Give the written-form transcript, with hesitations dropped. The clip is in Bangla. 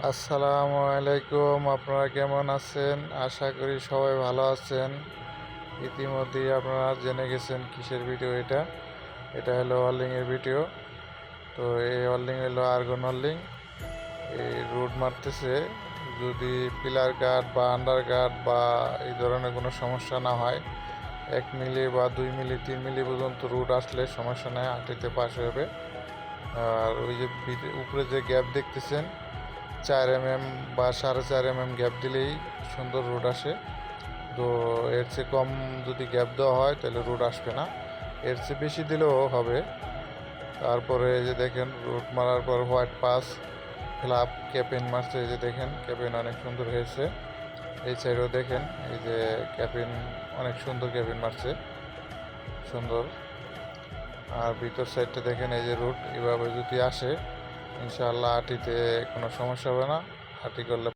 আসসালামু আলাইকুম। আপনারা কেমন আছেন? আশা করি সবাই ভালো আছেন। ইতিমধ্যেই আপনারা জেনে গেছেন কিসের ভিডিও এটা। এটা হলো ওয়েল্ডিংয়ের ভিডিও। তো এই ওয়েল্ডিং হলো আর্গন ওয়েল্ডিং। এই রোড মারতেছে, যদি পিলার কাট বা আন্ডার কাট বা এই ধরনের কোনো সমস্যা না হয়, 1 মিলি বা 2 মিলি 3 মিলি পর্যন্ত রোড আসলে সমস্যা নেই, আটিতে পাশ হবে। আর ওই যে উপরে যে গ্যাপ দেখতেছেন, 4 mm বা 4.5 mm গ্যাপ দিলেই সুন্দর রোড আসে। তো এর চেয়ে কম যদি গ্যাপ দেওয়া হয় তাহলে রোড আসবে না, এর চেয়ে বেশি দিলেও হবে। তারপরে এই যে দেখেন রোড মারার পর হোয়াইট পাস ফ্ল্যাপ ক্যাপিন মারছে, এই যে দেখেন ক্যাপিন অনেক সুন্দর হয়েছে। এই সাইডেও দেখেন, এই যে ক্যাপিন অনেক সুন্দর ক্যাপিন মারছে, সুন্দর। আর ভিতর সাইডটা দেখেন, এই যে রোড এভাবে যদি আসে ইনশাআল্লাহ আটিতে কোনো সমস্যা হবে না। আটি করলে